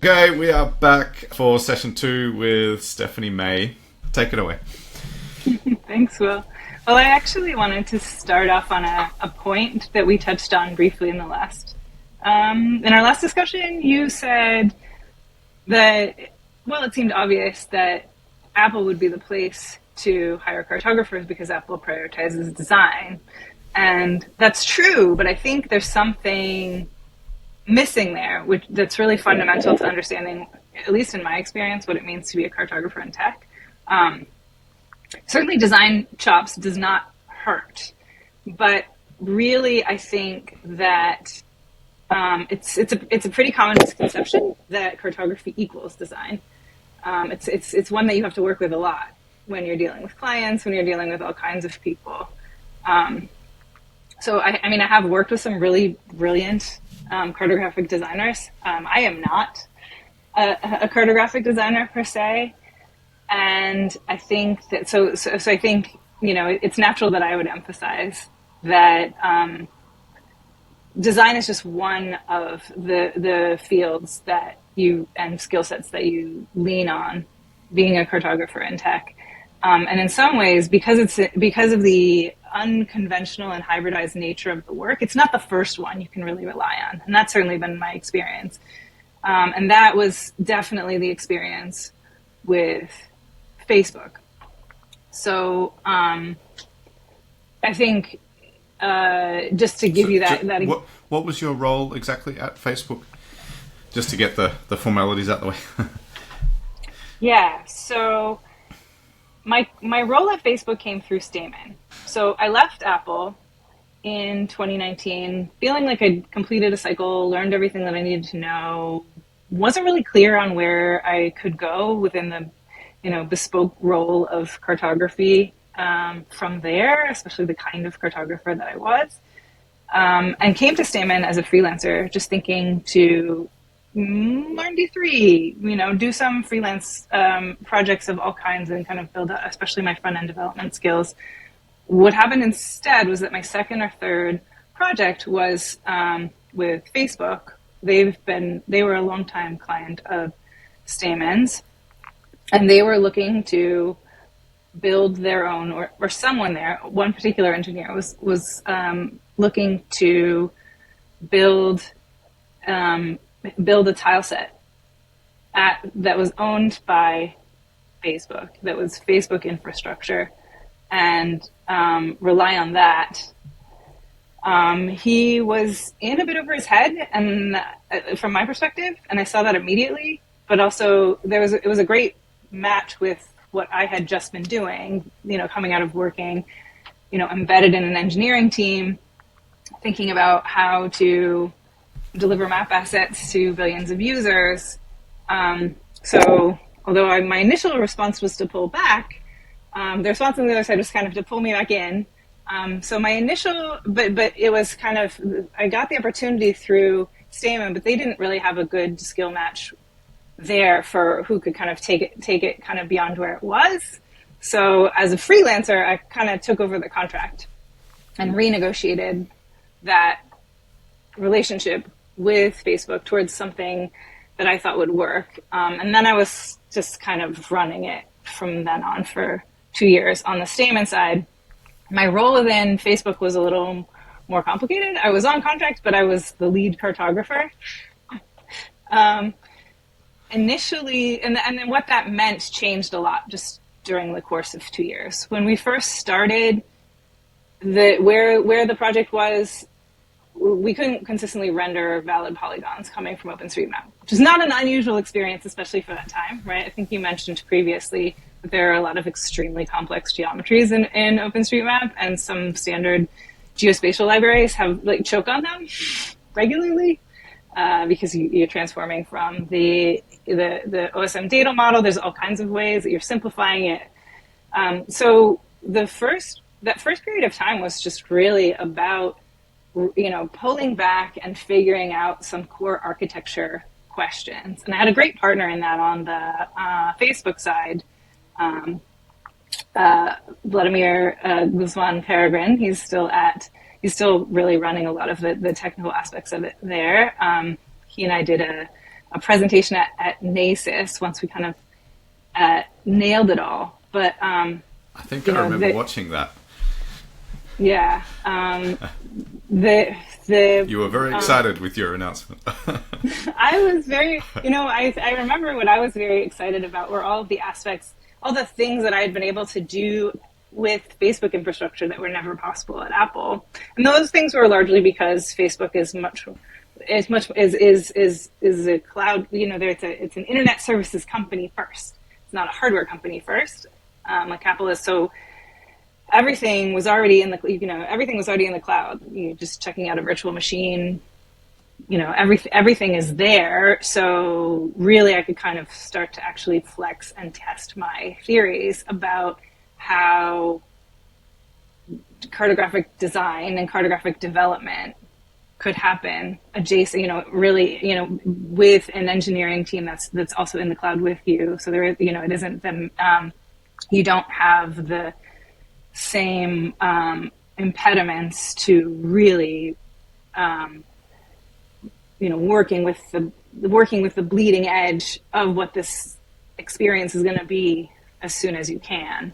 Okay, we are back for session 2 with Stephanie May. Take it away. Thanks, Will. Well, I actually wanted to start off on a point that we touched on briefly in our last discussion. You said that, well, it seemed obvious that Apple would be the place to hire cartographers because Apple prioritizes design. And that's true, but I think there's something missing there, that's really fundamental to understanding, at least in my experience, what it means to be a cartographer in tech. Certainly design chops does not hurt, but really I think that it's a pretty common misconception that cartography equals design. It's one that you have to work with a lot when you're dealing with clients, when you're dealing with all kinds of people. So I have worked with some really brilliant cartographic designers. I am not a cartographic designer per se. And I think that, so I think, it's natural that I would emphasize that design is just one of the fields and skill sets that you lean on being a cartographer in tech. And in some ways, because of the unconventional and hybridized nature of the work, it's not the first one you can really rely on. And that's certainly been my experience. And that was definitely the experience with Facebook. So I think just to give you that. What was your role exactly at Facebook? Just to get the formalities out of the way. Yeah, so my role at Facebook came through Stamen. So I left Apple in 2019, feeling like I'd completed a cycle, learned everything that I needed to know, wasn't really clear on where I could go within the bespoke role of cartography from there, especially the kind of cartographer that I was, and came to Stamen as a freelancer, just thinking to learn D3, do some freelance projects of all kinds and kind of build up, especially my front-end development skills. What happened instead was that my second or third project was with Facebook. They were a longtime client of Stamen's, and they were looking to build their own, or someone there, one particular engineer was looking to build a tile set that was owned by Facebook, that was Facebook infrastructure, and rely on that. He was in a bit over his head, and from my perspective, and I saw that immediately. But also, it was a great match with what I had just been doing. Coming out of working, embedded in an engineering team, thinking about how to deliver map assets to billions of users. So, although my initial response was to pull back, the response on the other side was kind of to pull me back in. So my initial, but it was kind of, I got the opportunity through Stamen, but they didn't really have a good skill match there for who could kind of take it kind of beyond where it was. So as a freelancer, I kind of took over the contract and renegotiated that relationship with Facebook towards something that I thought would work. And then I was just kind of running it from then on for 2 years on the Stamen side. My role within Facebook was a little more complicated. I was on contract, but I was the lead cartographer. Initially, and then what that meant changed a lot just during the course of 2 years. When we first started, where the project was, we couldn't consistently render valid polygons coming from OpenStreetMap, which is not an unusual experience, especially for that time, right? I think you mentioned previously that there are a lot of extremely complex geometries in OpenStreetMap, and some standard geospatial libraries have choke on them regularly because you're transforming from the OSM data model. There's all kinds of ways that you're simplifying it. So that first period of time was just really about pulling back and figuring out some core architecture questions. And I had a great partner in that on the Facebook side, Vladimir Guzman Peregrin. He's still really running a lot of the technical aspects of it there. He and I did a presentation at NACIS once we kind of nailed it all. But I think I remember watching that. Yeah. You were very excited with your announcement. I was very, I remember what I was very excited about were all of the aspects, all the things that I had been able to do with Facebook infrastructure that were never possible at Apple. And those things were largely because Facebook is a cloud, it's an internet services company first. It's not a hardware company first. Like Apple is. So everything was already in the cloud. You just checking out a virtual machine, everything is there. So really I could kind of start to actually flex and test my theories about how cartographic design and cartographic development could happen adjacent, with an engineering team that's also in the cloud with you. So there, it isn't them, you don't have the same impediments to really, working with the bleeding edge of what this experience is going to be as soon as you can.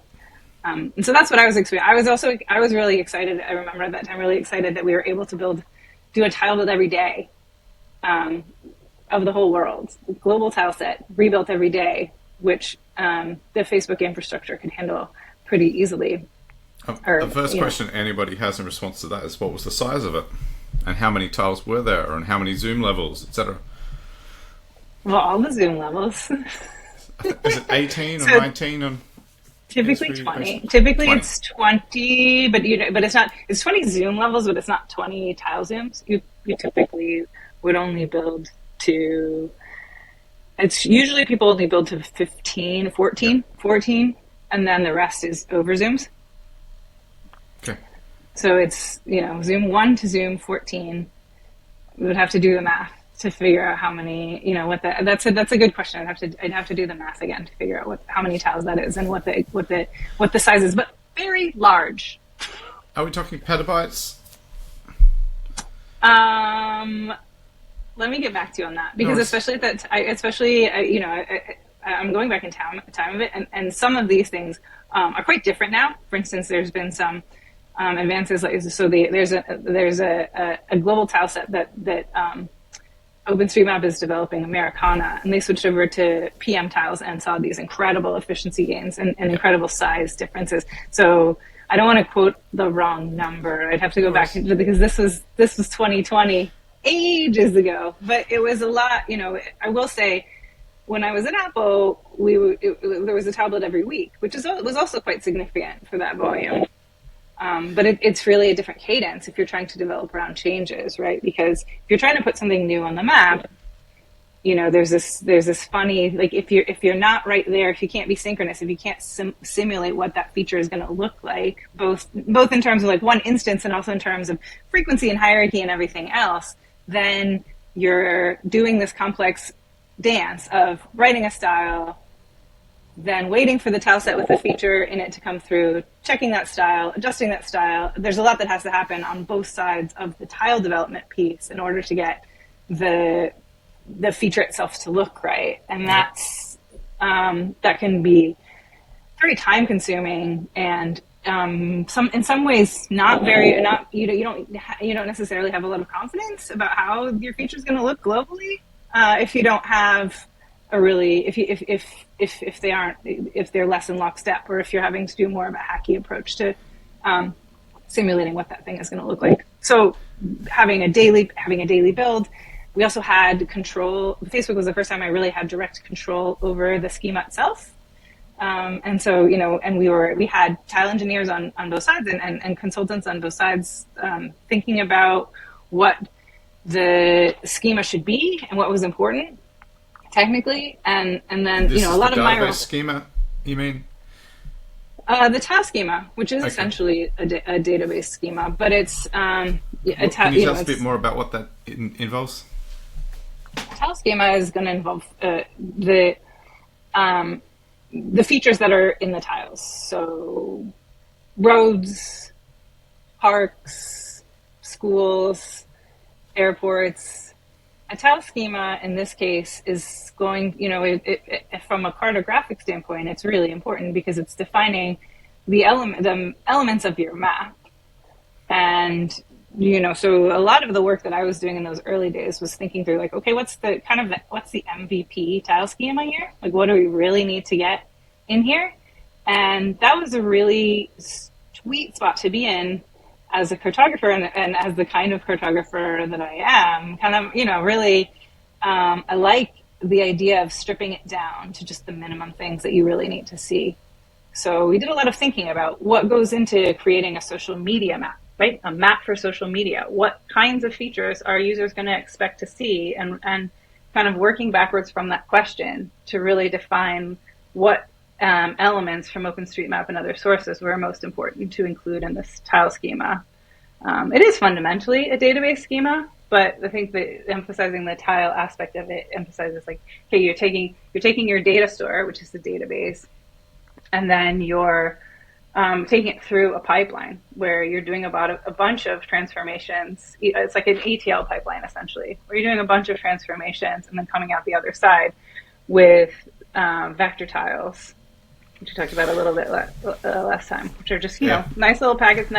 And so that's what I was experiencing. I was really excited. I remember at that time really excited that we were able to do a tile build every day of the whole world, global tile set rebuilt every day, which the Facebook infrastructure could handle pretty easily. The first question anybody has in response to that is, what was the size of it, and how many tiles were there, and how many zoom levels, etc. Well, all the zoom levels. Is it 18 or 19? And typically 20. Typically 20. It's 20, but it's not. It's 20 zoom levels, but it's not 20 tile zooms. You typically would only build to. It's usually people only build to 15, 14, 14, and then the rest is over zooms. Okay. So it's, zoom 1 to zoom 14. We would have to do the math to figure out how many, that's a good question. I'd have to do the math again to figure out how many tiles that is and what the size is, but very large. Are we talking petabytes? Let me get back to you on that, because I'm going back in time of it, and some of these things are quite different now. For instance, there's been some advances, there's a global tile set that OpenStreetMap is developing, Americana, and they switched over to PM tiles and saw these incredible efficiency gains and incredible size differences. So I don't want to quote the wrong number. I'd have to go back because this was 2020, ages ago, but it was a lot. I will say, when I was at Apple, there was a tablet every week, which was also quite significant for that volume. But it's really a different cadence if you're trying to develop around changes, right? Because if you're trying to put something new on the map, there's this funny, like if you're not right there, if you can't be synchronous, if you can't simulate what that feature is going to look like, both in terms of like one instance and also in terms of frequency and hierarchy and everything else, then you're doing this complex dance of writing a style, then waiting for the tile set with the feature in it to come through, checking that style, adjusting that style. There's a lot that has to happen on both sides of the tile development piece in order to get the feature itself to look right. And that's that can be very time consuming and in some ways you don't necessarily have a lot of confidence about how your feature is going to look globally if you don't have a really if they're less in lockstep, or if you're having to do more of a hacky approach to simulating what that thing is going to look like. So having a daily build. We also had control. Facebook was the first time I really had direct control over the schema itself. And so, and we had tile engineers on both sides and consultants on both sides, thinking about what the schema should be and what was important technically. And then, this a lot of my schema, you mean? The tile schema, which is essentially a database schema, but it's, can you tell us a bit more about what that involves? Tile schema is going to involve the features that are in the tiles. So roads, parks, schools, airports, a tile schema in this case is going, from a cartographic standpoint, it's really important because it's defining the elements of your map. And, so a lot of the work that I was doing in those early days was thinking through like, okay, what's the MVP tile schema here? Like, what do we really need to get in here? And that was a really sweet spot to be in as a cartographer and as the kind of cartographer that I am, kind of, really, I like the idea of stripping it down to just the minimum things that you really need to see. So we did a lot of thinking about what goes into creating a social media map, right? A map for social media. What kinds of features are users going to expect to see? And kind of working backwards from that question to really define what elements from OpenStreetMap and other sources were most important to include in this tile schema. It is fundamentally a database schema, but I think that emphasizing the tile aspect of it emphasizes like, okay, you're taking your data store, which is the database, and then you're taking it through a pipeline where you're doing about a bunch of transformations. It's like an ETL pipeline essentially, where you're doing a bunch of transformations and then coming out the other side with vector tiles, which we talked about a little bit last time, which are just, nice little packets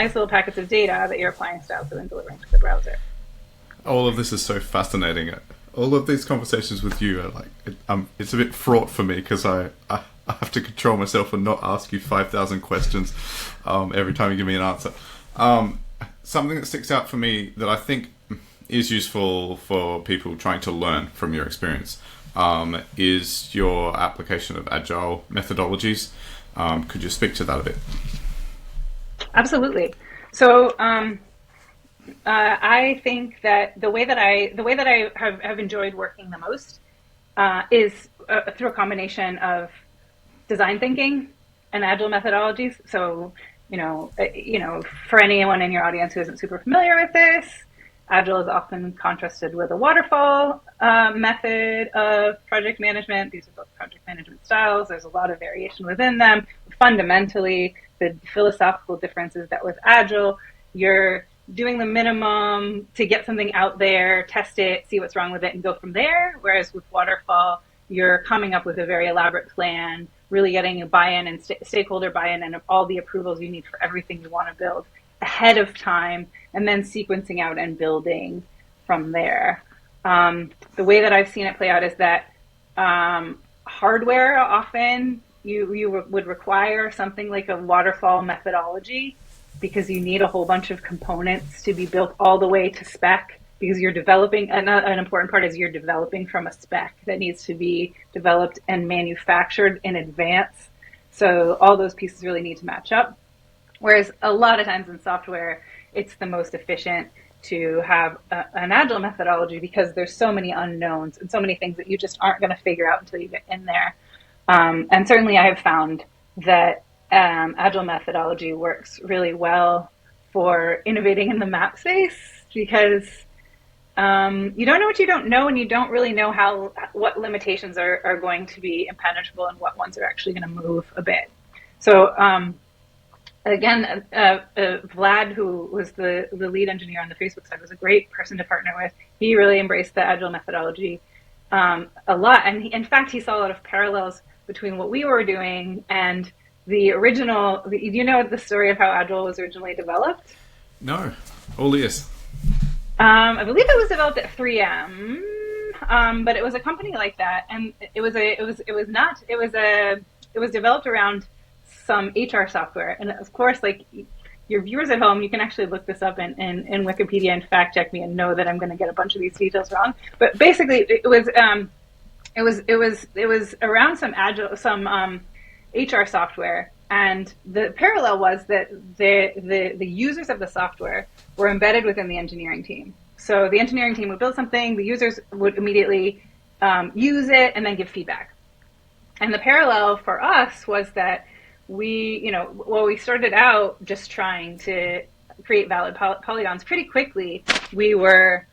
of data that you're applying style to and delivering to the browser. All of this is so fascinating. All of these conversations with you are like, it's a bit fraught for me because I have to control myself and not ask you 5,000 questions every time you give me an answer. Something that sticks out for me that I think is useful for people trying to learn from your experience is your application of agile methodologies. Could you speak to that a bit? Absolutely. So I think that the way that I have enjoyed working the most is through a combination of design thinking and agile methodologies. So, for anyone in your audience who isn't super familiar with this, agile is often contrasted with a waterfall method of project management. These are both project management styles. There's a lot of variation within them. Fundamentally, the philosophical difference is that with agile, you're doing the minimum to get something out there, test it, see what's wrong with it, and go from there. Whereas with waterfall, you're coming up with a very elaborate plan, really getting a buy-in and stakeholder buy-in and all the approvals you need for everything you want to build ahead of time, and then sequencing out and building from there. The way that I've seen it play out is that hardware often you would require something like a waterfall methodology because you need a whole bunch of components to be built all the way to spec, because you're developing, an important part is you're developing from a spec that needs to be developed and manufactured in advance. So all those pieces really need to match up. Whereas a lot of times in software, it's the most efficient to have an agile methodology because there's so many unknowns and so many things that you just aren't going to figure out until you get in there. And certainly I have found that agile methodology works really well for innovating in the map space because you don't know what you don't know, and you don't really know what limitations are going to be impenetrable and what ones are actually going to move a bit. So again, Vlad, who was the lead engineer on the Facebook side, was a great person to partner with. He really embraced the agile methodology a lot, and in fact, he saw a lot of parallels between what we were doing and the original. Do you know the story of how agile was originally developed? No, all ears. I believe it was developed at 3M, but it was a company like that, and it was developed around some HR software. And of course, like your viewers at home, you can actually look this up in Wikipedia and fact check me and know that I'm going to get a bunch of these details wrong. But basically, it was around some HR software. And the parallel was that the users of the software were embedded within the engineering team. So the engineering team would build something, the users would immediately use it and then give feedback. And the parallel for us was that we started out just trying to create valid polygons. Pretty quickly, we were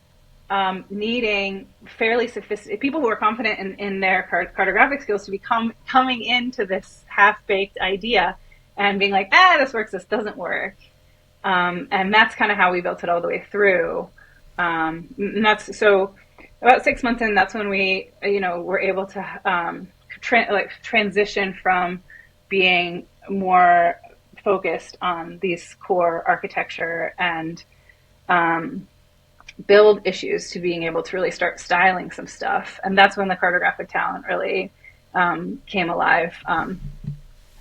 needing fairly sophisticated people who were confident in their cartographic skills to be coming into this half-baked idea and being like, this works, this doesn't work. And that's kind of how we built it all the way through. And that's so about 6 months in, that's when we, were able to transition from being more focused on these core architecture and build issues to being able to really start styling some stuff. And that's when the cartographic talent really came alive. Alan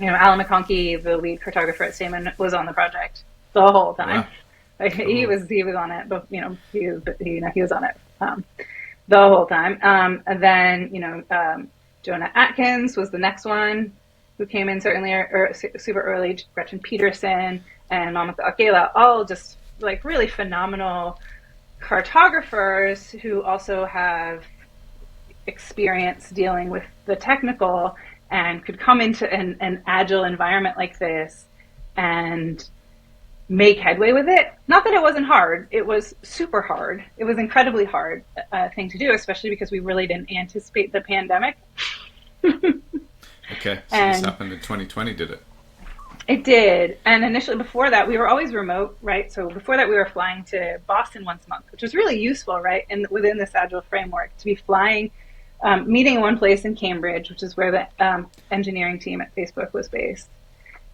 McConkey, the lead cartographer at Stamen, was on the project the whole time. Wow. Like, he was on it, but he was on it the whole time. And then Jonah Atkins was the next one who came in certainly super early. Gretchen Peterson and Mamata Akela, all just like really phenomenal cartographers who also have experience dealing with the technical and could come into an agile environment like this and make headway with it. Not that it wasn't hard. It was super hard. It was incredibly hard thing to do, especially because we really didn't anticipate the pandemic. Okay, so this happened in 2020, did it? It did. And initially, before that, we were always remote, right? So before that, we were flying to Boston once a month, which was really useful, right? And within this agile framework, to be flying, meeting in one place in Cambridge, which is where the engineering team at Facebook was based,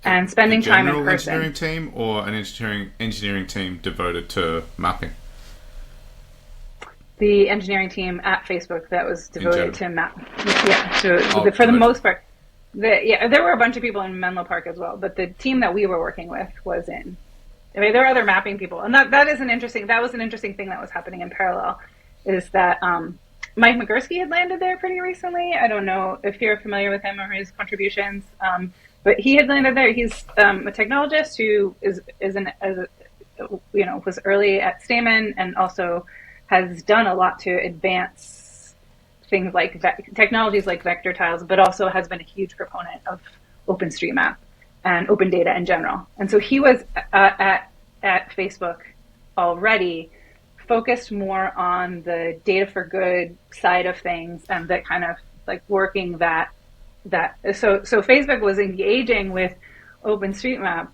and spending time in person. Engineering team or an engineering team devoted to mapping? The engineering team at Facebook that was devoted to map. Yeah, for the most part. There were a bunch of people in Menlo Park as well, but the team that we were working with was in. I mean, there were other mapping people, and that was an interesting thing that was happening in parallel. Is that Mike McGursky had landed there pretty recently. I don't know if you're familiar with him or his contributions, but he had landed there. He's a technologist who was early at Stamen and also has done a lot to advance things like technologies like vector tiles, but also has been a huge proponent of OpenStreetMap and open data in general. And so he was at Facebook already focused more on the data for good side of things and that kind of like working that. So Facebook was engaging with OpenStreetMap.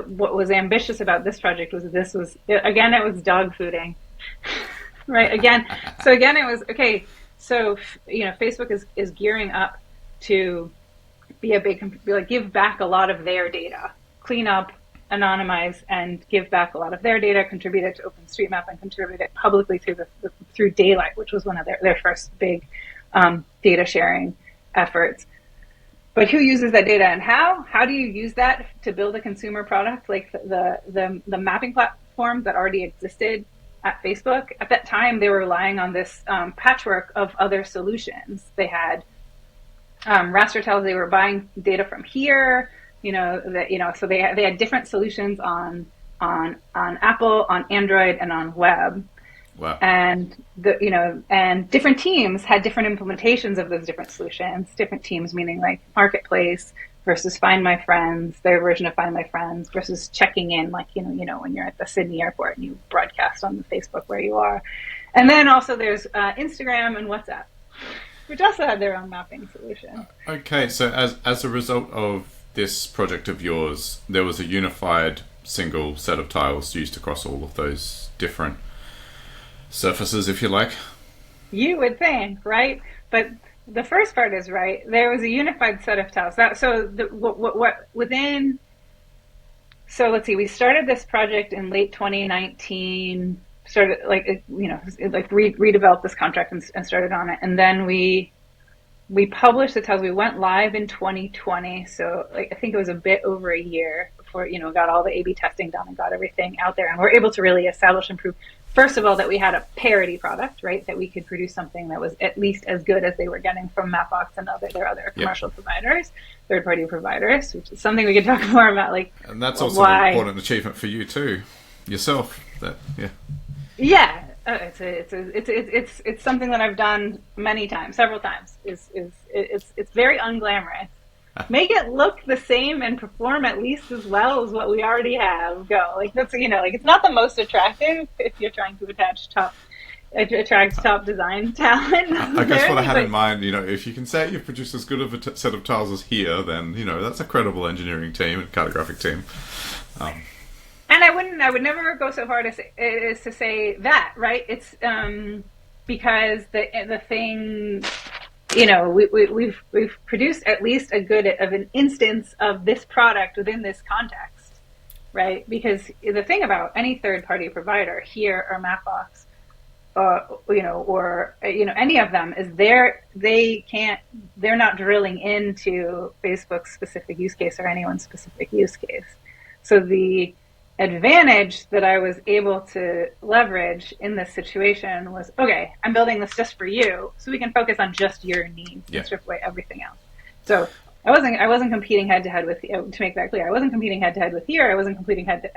What was ambitious about this project was it was dog fooding, right? Again, it was okay. So, Facebook is gearing up to be give back a lot of their data, clean up, anonymize, and give back a lot of their data, contribute it to OpenStreetMap, and contribute it publicly through Daylight, which was one of their first big data sharing efforts. But who uses that data and how? How do you use that to build a consumer product like the mapping platform that already existed at Facebook? At that time, they were relying on this patchwork of other solutions. They had raster tiles. They were buying data from here. So they had different solutions on Apple, on Android, and on web. Wow. And and different teams had different implementations of those different solutions. Different teams meaning like Marketplace versus Find My Friends, their version of Find My Friends, versus checking in, like, when you're at the Sydney airport and you broadcast on Facebook where you are. And then also there's Instagram and WhatsApp, which also had their own mapping solution. Okay, so as a result of this project of yours, there was a unified single set of tiles used across all of those different surfaces, if you like. You would think, right? But the first part is right. There was a unified set of tiles. So let's see. We started this project in late 2019. Started redeveloped this contract and started on it, and then we published the tiles. We went live in 2020. So I think it was a bit over a year before got all the A/B testing done and got everything out there, and we're able to really establish and prove. First of all, that we had a parity product, right? That we could produce something that was at least as good as they were getting from Mapbox and their other commercial providers, third-party providers, which is something we could talk more about. And that's also an important achievement for you too, yourself. It's something that I've done many times, several times. It's very unglamorous. Make it look the same and perform at least as well as what we already have. It's not the most attractive if you're trying to attract top design talent. I guess what I had in mind, if you can say you've produced as good of a set of tiles as here, then that's a credible engineering team and cartographic team. And I would never go so far as to say that, right? It's because the thing, we've produced at least a good of an instance of this product within this context, right? Because the thing about any third-party provider here or Mapbox, any of them is they're not drilling into Facebook's specific use case or anyone's specific use case. So the advantage that I was able to leverage in this situation was, okay, I'm building this just for you, so we can focus on just your needs and strip away everything else. So I wasn't competing head to head with, to make that clear, I wasn't competing head to head with here. I wasn't competing head to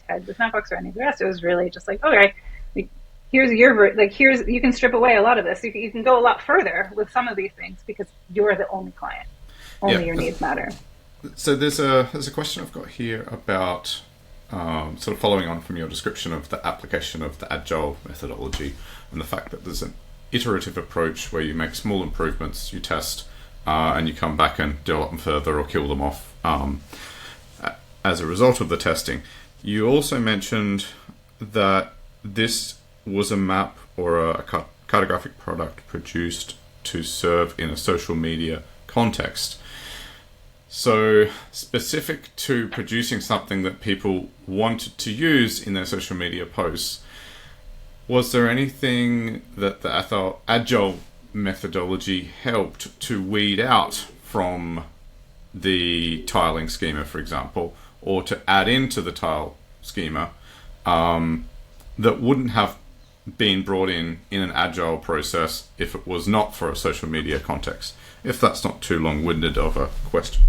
head with Mapbox or any of the rest. It was really just like, okay, here's you can strip away a lot of this. You can go a lot further with some of these things because you're the only client. Only your needs matter. So there's a question I've got here about sort of following on from your description of the application of the Agile methodology and the fact that there's an iterative approach where you make small improvements, you test, and you come back and develop them further or kill them off as a result of the testing. You also mentioned that this was a map or a cartographic product produced to serve in a social media context. So specific to producing something that people wanted to use in their social media posts, was there anything that the Agile methodology helped to weed out from the tiling schema, for example, or to add into the tile schema that wouldn't have been brought in an Agile process if it was not for a social media context? If that's not too long-winded of a question.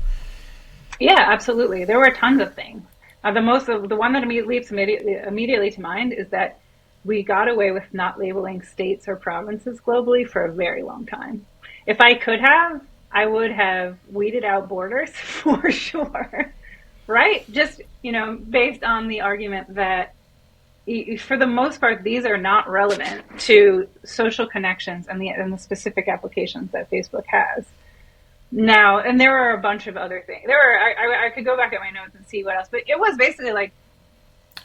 Yeah, absolutely. There were tons of things. The one that leaps immediately to mind is that we got away with not labeling states or provinces globally for a very long time. If I could have, I would have weeded out borders for sure, right? Just, based on the argument that for the most part, these are not relevant to social connections and the specific applications that Facebook has. Now, and there were a bunch of other things. I could go back at my notes and see what else, but it was basically like,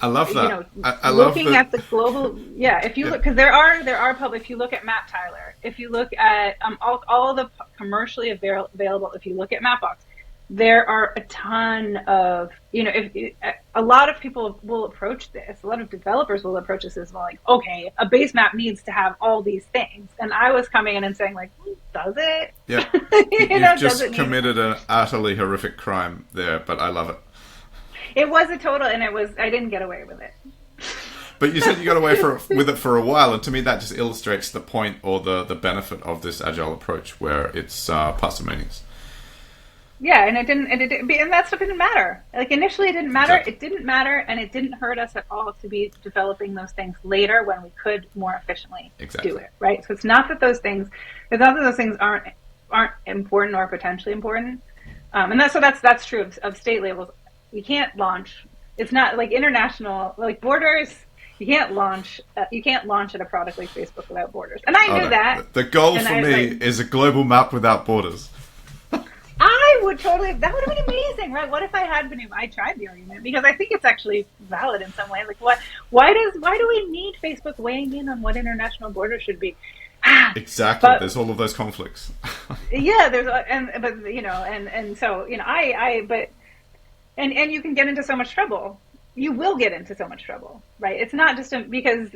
I love that. I looking love at the global, if you look, because there are public. If you look at MapTiler, if you look at all the commercially available, if you look at Mapbox, there are a ton of, a lot of people will approach this. A lot of developers will approach this as well, like, okay, a base map needs to have all these things, and I was coming in and saying, like, does it? Yeah, you've just committed an utterly horrific crime there, but I love it. It was a total, and I didn't get away with it. But you said you got away with it for a while, and to me that just illustrates the point or the benefit of this Agile approach, where it's parsimonious. Yeah, and and that stuff didn't matter. Like initially, it didn't matter. Exactly. It didn't matter, and it didn't hurt us at all to be developing those things later when we could more efficiently do it. Right. So it's not that those things aren't important or potentially important, and that's true of state labels. You can't launch. It's not like international, like borders. You can't launch at a product like Facebook without borders. And I knew that. The goal for me is a global map without borders. I would totally. That would have been amazing, right? What if I tried the argument, because I think it's actually valid in some way. Like, why do we need Facebook weighing in on what international borders should be? Exactly. There's all of those conflicts. Yeah, and you can get into so much trouble. You will get into so much trouble, right? It's not just because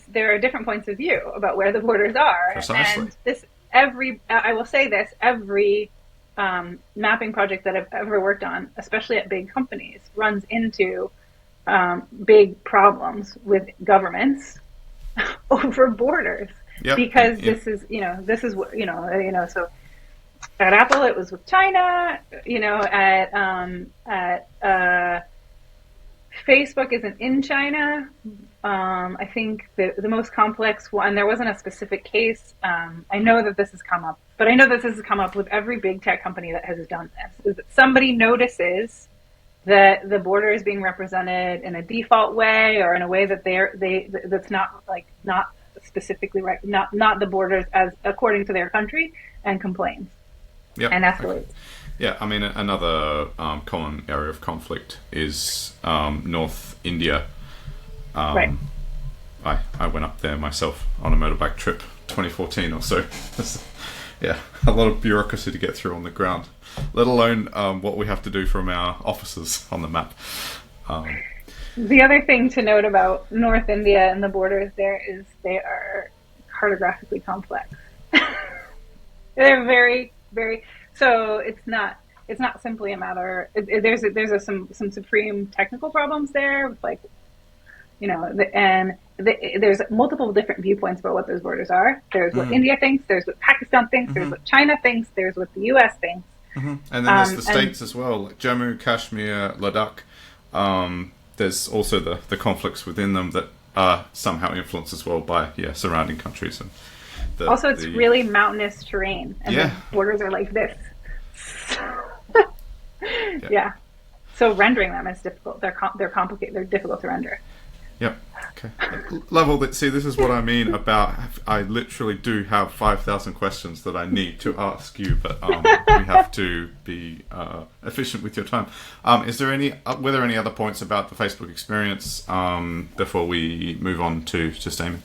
there are different points of view about where the borders are. Precisely. And I will say this, every mapping project that I've ever worked on, especially at big companies, runs into big problems with governments over borders. Yep. Because this is what, so at Apple, it was with China, at Facebook isn't in China. I think the most complex one, there wasn't a specific case. I know that this has come up, but I know that this has come up with every big tech company that has done this, is that somebody notices that the border is being represented in a default way or in a way that that's not specifically right, not the borders as according to their country, and complains. Yep. And escalates. Yeah, I mean, another common area of conflict is North India. Right. I went up there myself on a motorbike trip 2014 or so. Yeah, a lot of bureaucracy to get through on the ground, let alone what we have to do from our offices on the map. The other thing to note about North India and the borders there is they are cartographically complex. They're very, very, so it's not simply a matter, there's some supreme technical problems there with, like, you know, there's multiple different viewpoints about what those borders are. There's what India thinks, there's what Pakistan thinks, there's what China thinks, there's what the US thinks. And then there's the states as well, like Jammu, Kashmir, Ladakh. There's also the conflicts within them that are somehow influenced as well by surrounding countries. And it's really mountainous terrain, and the borders are like this. Yeah. So rendering them is difficult. They're complicated. They're difficult to render. Yep. Okay. Level that. See, this is what I mean about. I literally do have 5,000 questions that I need to ask you, but we have to be efficient with your time. Were there any other points about the Facebook experience before we move on to Amy?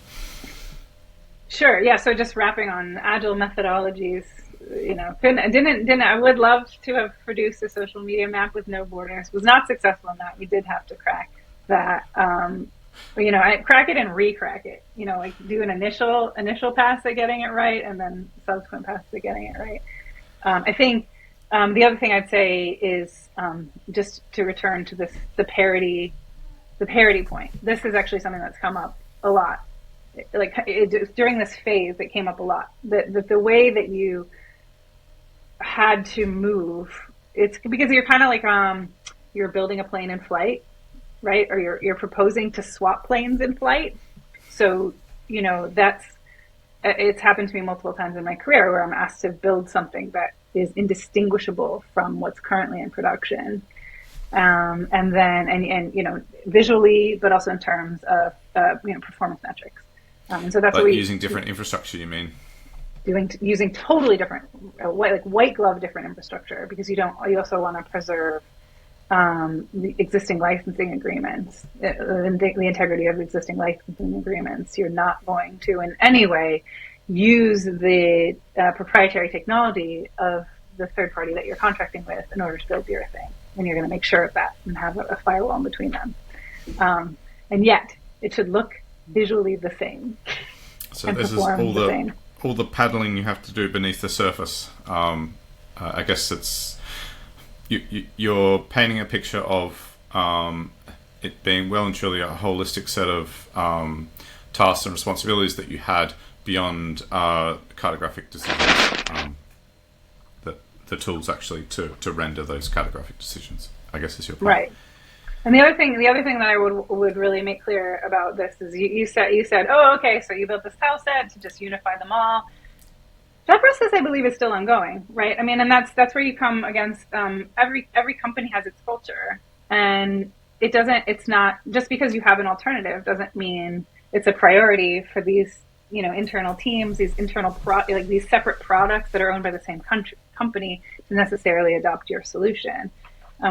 Sure. Yeah. So just wrapping on agile methodologies. You know, didn't I would love to have produced a social media map with no borders. Was not successful in that. We did have to crack that. You know, I crack it and re-crack it. You know, like do an initial pass at getting it right, and then subsequent pass at getting it right. I think the other thing I'd say is just to return to the parity point. This is actually something that's come up a lot. Like during this phase, it came up a lot. The way that you had to move, it's because you're kind of like you're building a plane in flight, right? Or you're proposing to swap planes in flight. So, you know, it's happened to me multiple times in my career where I'm asked to build something that is indistinguishable from what's currently in production. And then you know, visually, but also in terms of you know, performance metrics. And so that's like using different infrastructure, you mean? Using totally different, white glove different infrastructure, because you also want to preserve the existing licensing agreements, the integrity of existing licensing agreements. You're not going to in any way use the proprietary technology of the third party that you're contracting with in order to build your thing. And you're going to make sure of that and have a firewall in between them. And yet, it should look visually the same. So this is all the paddling you have to do beneath the surface. I guess it's you're painting a picture of it being well and truly a holistic set of tasks and responsibilities that you had beyond cartographic decisions. The tools actually to render those cartographic decisions, I guess, is your point. Right. And the other thing that I would really make clear about this is you said, oh, okay, so you built this tile set to just unify them all. That process, I believe, is still ongoing, right? I mean, and that's where you come against every company has its culture, and it's not just because you have an alternative doesn't mean it's a priority for these, you know, internal teams, these internal these separate products that are owned by the same company to necessarily adopt your solution.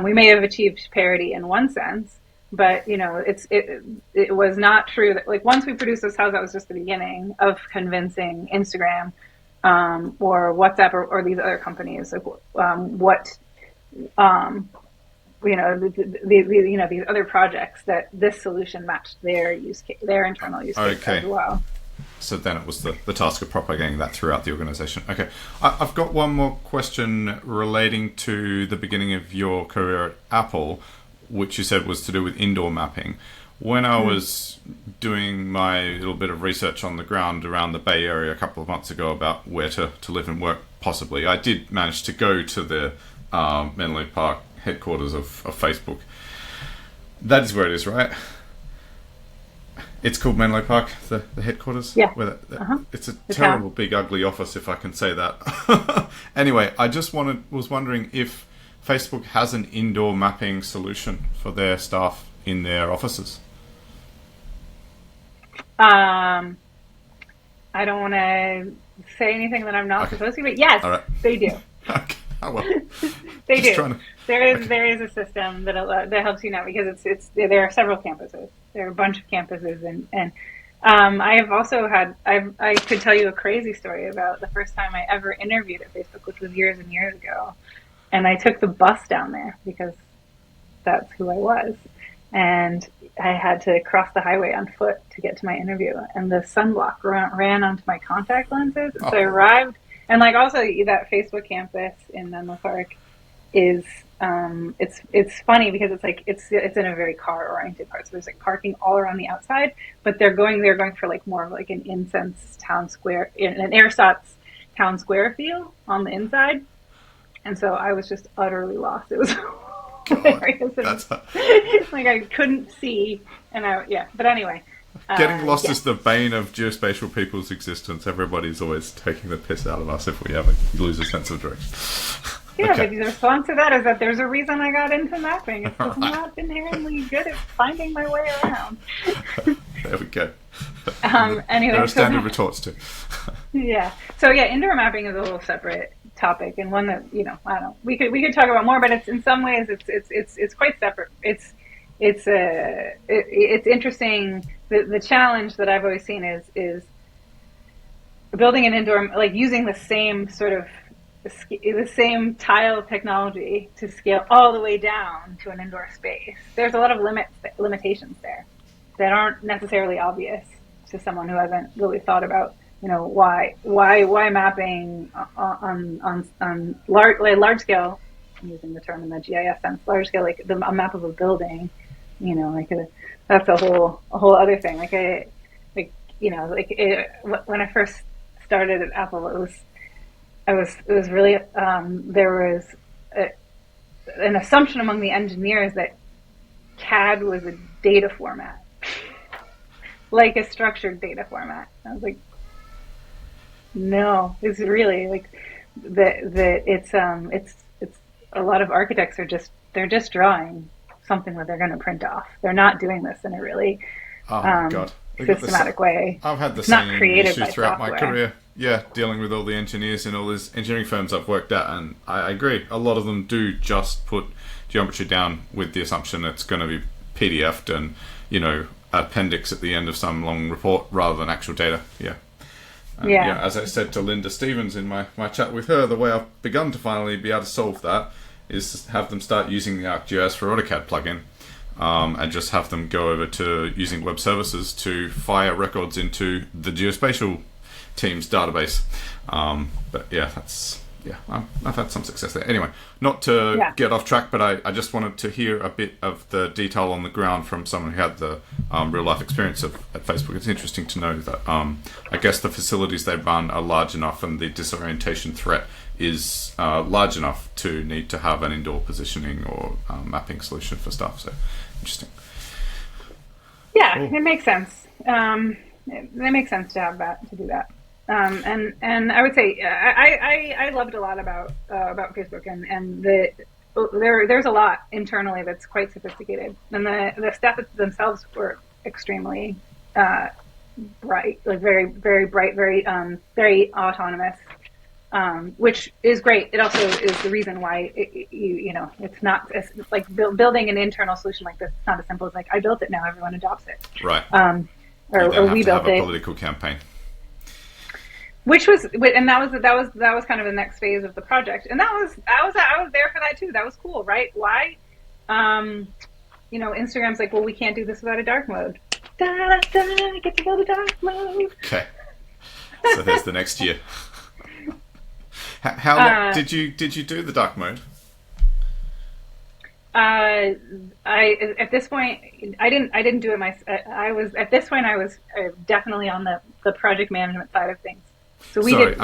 We may have achieved parity in one sense, but you know, it was not true that, like, once we produced those tiles, that was just the beginning of convincing Instagram or WhatsApp or these other companies, like you know, these other projects, that this solution matched their use case, their internal use case as well. So then it was the task of propagating that throughout the organization. Okay. I've got one more question relating to the beginning of your career at Apple, which you said was to do with indoor mapping. When I was doing my little bit of research on the ground around the Bay Area a couple of months ago about where to live and work, possibly, I did manage to go to the Menlo Park headquarters of Facebook. That is where it is, right? It's called Menlo Park, the headquarters? Yeah. It's a terrible, big, ugly office, if I can say that. Anyway, I just was wondering if Facebook has an indoor mapping solution for their staff in their offices. I don't want to say anything that I'm not supposed to, but yes, they do. Okay. Oh, well. They do. There is a system that helps you now, because there are several campuses. There are a bunch of campuses, and I have also had, I could tell you a crazy story about the first time I ever interviewed at Facebook, which was years and years ago. And I took the bus down there because that's who I was. And I had to cross the highway on foot to get to my interview. And the sunblock ran onto my contact lenses. And so I arrived. And like also that Facebook campus in Menlo Park is, it's funny because it's like, it's in a very car oriented part. So there's like parking all around the outside, but they're going for like more of like an incense town square, an ersatz town square feel on the inside. And so I was just utterly lost. It was hilarious. Like I couldn't see, and But anyway, getting lost is the bane of geospatial people's existence. Everybody's always taking the piss out of us if we ever lose a sense of direction. Yeah, okay. But the response to that is that there's a reason I got into mapping. It's just not inherently good at finding my way around. There we go. Anyway, there are standard retorts too. Yeah. So yeah, indoor mapping is a little separate topic and one that I don't know. We could talk about more, but it's in some ways it's quite separate. It's interesting. The challenge that I've always seen is building an indoor, like using the same sort of the same tile technology to scale all the way down to an indoor space. There's a lot of limitations there that aren't necessarily obvious to someone who hasn't really thought about why mapping on large scale. I'm using the term in the GIS sense. Large scale, like a map of a building. That's a whole other thing. When I first started at Apple, it was really there was an assumption among the engineers that CAD was a data format, like a structured data format. I was like, no, it's really like that. It's a lot of architects they're just drawing something that they're going to print off. They're not doing this in a really systematic way. I've had the same issues throughout my career. Yeah, dealing with all the engineers and all these engineering firms I've worked at, and I agree. A lot of them do just put geometry down with the assumption it's going to be PDF'd and appendix at the end of some long report rather than actual data. Yeah, as I said to Linda Stevens in my chat with her, the way I've begun to finally be able to solve that is have them start using the ArcGIS for AutoCAD plugin, and just have them go over to using web services to fire records into the geospatial team's database. But yeah, I've had some success there. Anyway, not to get off track, but I just wanted to hear a bit of the detail on the ground from someone who had the real life experience at Facebook. It's interesting to know that I guess the facilities they run are large enough and the disorientation threat is large enough to need to have an indoor positioning or mapping solution for stuff. So interesting. Yeah, cool. It makes sense. It makes sense to have that, to do that. And I would say I loved a lot about Facebook and there's a lot internally that's quite sophisticated, and the staff themselves were extremely bright, like very very bright, very autonomous, which is great. It also is the reason why it's not it's like building an internal solution like this. It's not as simple as like I built it, now everyone adopts it. Right. Or we built a political campaign. Which was, and that was kind of the next phase of the project, and I was there for that too. That was cool, right? Why? Instagram's like, well, we can't do this without a dark mode. Da, da, I get to build a dark mode. Okay, so there's the next year. How long did you do the dark mode? At this point, I didn't do it I was definitely on the project management side of things. So we did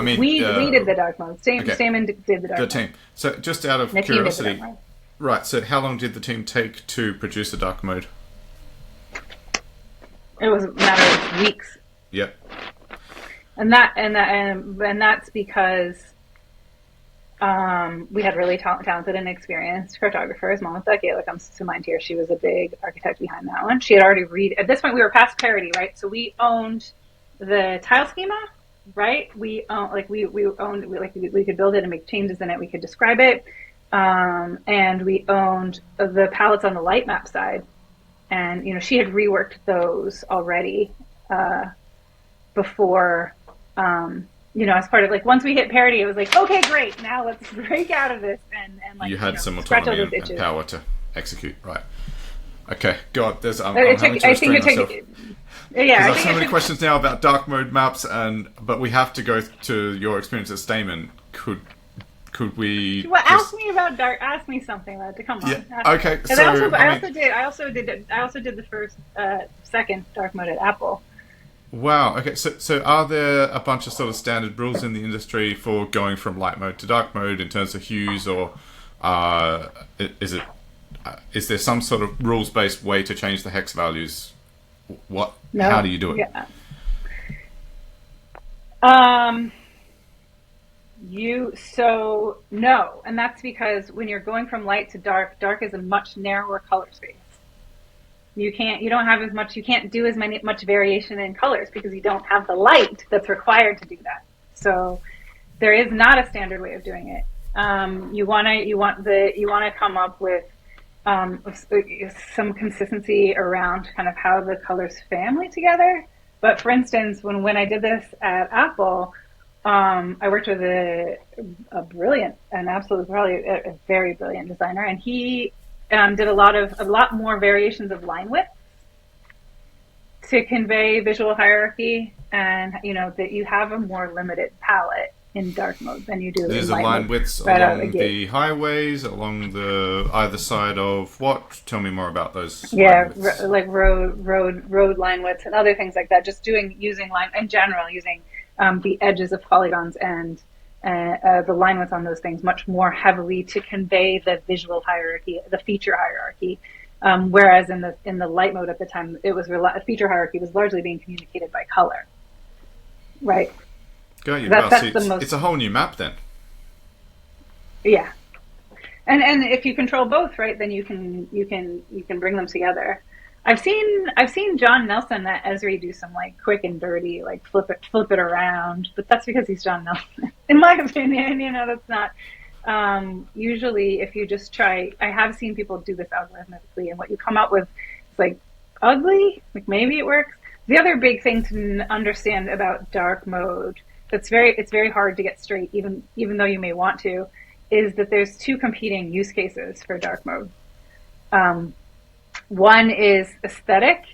the dark mode. Sam did the dark mode. The team. So just out of curiosity, right? So how long did the team take to produce the dark mode? It was a matter of weeks. Yep. And that's because we had really talented and experienced cartographers. Melissa Gala comes to mind here. She was a big architect behind that one. She had already at this point we were past parity, right? So we owned the tile schema, right? We owned we could build it and make changes in it. We could describe it, and we owned the palettes on the light map side. And she had reworked those already before, as part of like, once we hit parity, it was like, okay, great, now let's break out of this and like, you had some scratch all autonomy those and itches. power to execute, right? Okay, God, I'm It having took, to I think restrain it myself. took, Because yeah, I I have think so it many took, questions now about dark mode maps, but we have to go to your experience at Stamen. Could we? well, just... ask me about dark. Ask me something about it. Come on. Yeah. Ask me. Okay. 'Cause So I also did the first, second dark mode at Apple. wow. Okay. So are there a bunch of sort of standard rules in the industry for going from light mode to dark mode in terms of hues, or is it? Is there some sort of rules-based way to change the hex values? What? No. How do you do it? Yeah. No, and that's because when you're going from light to dark, dark is a much narrower color space. You can't do as much variation in colors because you don't have the light that's required to do that. So there is not a standard way of doing it. You want to come up with some consistency around kind of how the colors family together. But for instance, when I did this at Apple, I worked with a very brilliant designer, and he did a lot more variations of line width to convey visual hierarchy, and that you have a more limited palette in dark mode than you do There's in a line widths right along the highways, along the either side of what? Tell me more about those. Yeah, like road line widths and other things like that. Just using line in general, using the edges of polygons and the line width on those things much more heavily to convey the visual hierarchy, the feature hierarchy. Whereas in the light mode at the time, feature hierarchy was largely being communicated by color, right? Got you. It's a whole new map then. Yeah, and if you control both, right, then you can bring them together. I've seen John Nelson at Esri do some like quick and dirty, like flip it around, but that's because he's John Nelson. In my opinion, that's not. Usually, if you just try, I have seen people do this algorithmically, and what you come up with is like ugly. Like maybe it works. The other big thing to understand about dark mode it's very hard to get straight, even though you may want to, is that there's two competing use cases for dark mode. One is aesthetic.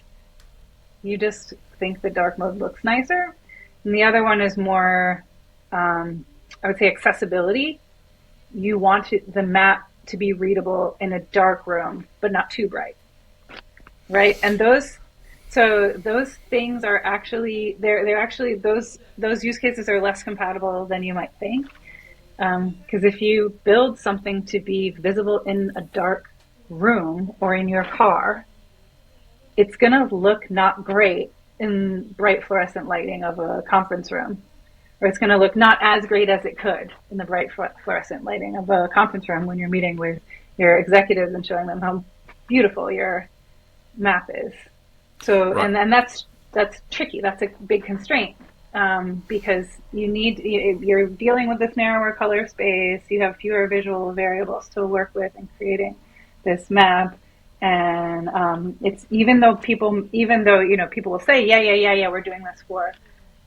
You just think the dark mode looks nicer. And the other one is more, I would say, accessibility. You want the map to be readable in a dark room, but not too bright, right? And those things are actually they're actually those use cases are less compatible than you might think, because if you build something to be visible in a dark room or in your car, it's going to look not great in bright fluorescent lighting of a conference room, or it's going to look not as great as it could in the bright fluorescent lighting of a conference room when you're meeting with your executives and showing them how beautiful your map is. So, right. and that's tricky. That's a big constraint, because you're dealing with this narrower color space. You have fewer visual variables to work with in creating this map. And it's even though people will say, yeah, we're doing this for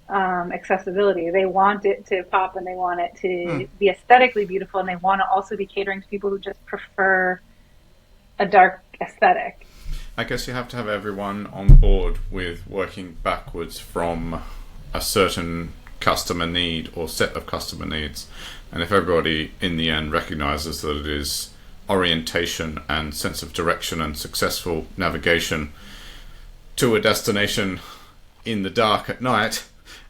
accessibility. They want it to pop, and they want it to be aesthetically beautiful, and they want to also be catering to people who just prefer a dark aesthetic. I guess you have to have everyone on board with working backwards from a certain customer need or set of customer needs. And if everybody in the end recognizes that it is orientation and sense of direction and successful navigation to a destination in the dark at night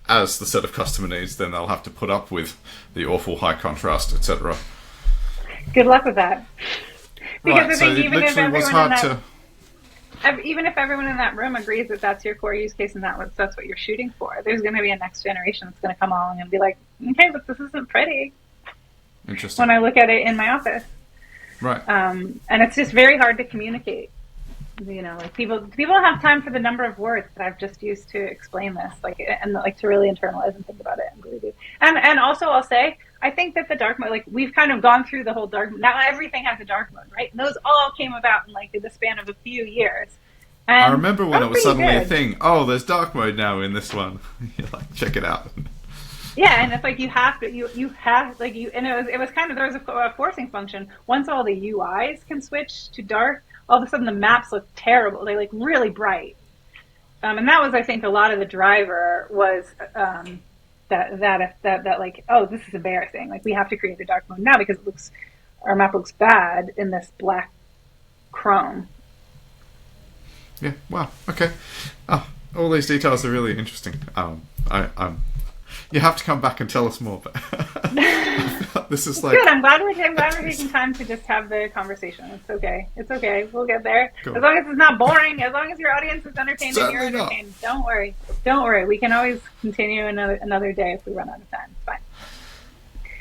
as the set of customer needs, then they'll have to put up with the awful high contrast, etc. Good luck with that. Because right, so it literally was hard to... Even if everyone in that room agrees that that's your core use case and that's what you're shooting for, there's going to be a next generation that's going to come along and be like, okay, but this isn't pretty. Interesting. When I look at it in my office. Right. And it's just very hard to communicate. Like people don't have time for the number of words that I've just used to explain this, to really internalize and think about it and believe it. And also I'll say, I think that the dark mode, like we've kind of gone through the whole dark mode. Now everything has a dark mode, right? And those all came about in the span of a few years. I And remember when that it was was pretty suddenly a good. thing. Oh, there's dark mode now in this one. You're like, check it out. Yeah, and it's like you have to, you have like you, and it was kind of, there was a forcing function. Once all the UIs can switch to dark, all of a sudden the maps look terrible. They like really bright, and that was, I think, a lot of the driver was that like, oh, this is embarrassing. Like we have to create a dark mode now because our map looks bad in this black Chrome. Yeah. Wow. Okay. Oh, all these details are really interesting. I'm. You have to come back and tell us more. But this is like Good. I'm glad we're taking time to just have the conversation. It's okay. It's okay. We'll get there. Cool. As long as it's not boring. As long as your audience is entertained and you're Certainly not. entertained. Don't worry. Don't worry. We can always continue another day if we run out of time. It's fine.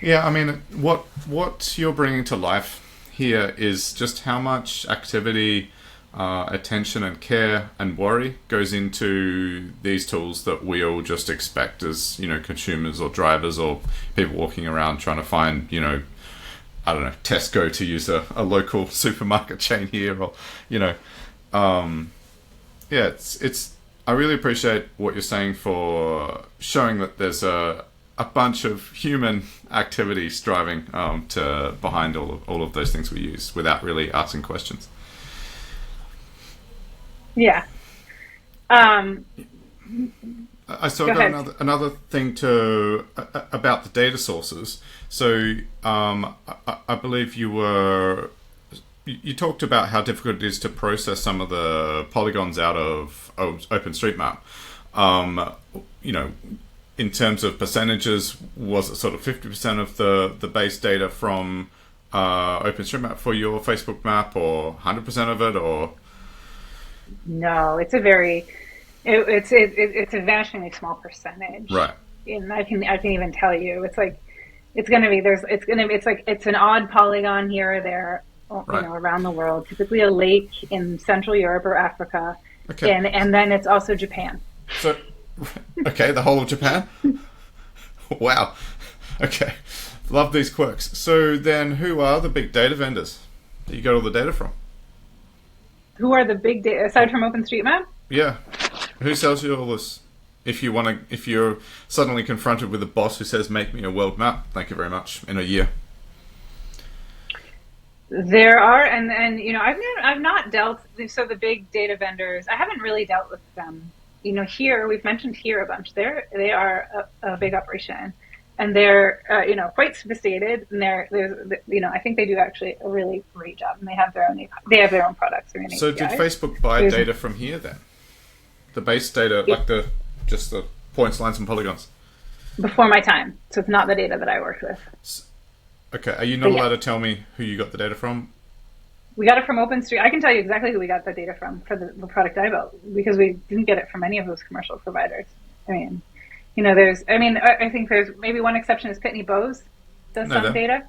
Yeah, I mean, what you're bringing to life here is just how much activity, attention, and care and worry goes into these tools that we all just expect as, you know, consumers or drivers or people walking around trying to find, you know, I don't know, Tesco, to use a local supermarket chain here, or, you know, yeah, it's. I really appreciate what you're saying for showing that there's a bunch of human activities driving to behind all of those things we use without really asking questions. Yeah. I saw another thing to about the data sources. So I believe you talked about how difficult it is to process some of the polygons out of OpenStreetMap. You know, in terms of percentages, was it sort of 50% of the base data from OpenStreetMap for your Facebook map, or 100% of it, or? No, it's a vanishingly small percentage. Right. And I can even tell you, it's like, it's like, it's an odd polygon here or there, Right. you know, around the world, typically a lake in Central Europe or Africa. Okay. And then it's also Japan. So, okay, the whole of Japan? Wow. Okay. Love these quirks. So then who are the big data vendors that you got all the data from? Who are the big data, aside from OpenStreetMap? Yeah. Who sells you all this? If you're suddenly confronted with a boss who says, make me a world map, thank you very much, in a year. There are, and you know, I've not dealt, so the big data vendors, I haven't really dealt with them. You know, here, we've mentioned here a bunch. They are a big operation, and they're you know, quite sophisticated, and there's you know, I think they do actually a really great job, and they have their own products. So did Facebook buy data from here then? The base data, like just the points, lines, and polygons? Before my time, so it's not the data that I worked with. Okay, are you not allowed to tell me who you got the data from? We got it from OpenStreet. I can tell you exactly who we got the data from for the product I built, because we didn't get it from any of those commercial providers. I mean, you know, I think there's maybe one exception is Pitney Bowes does some data.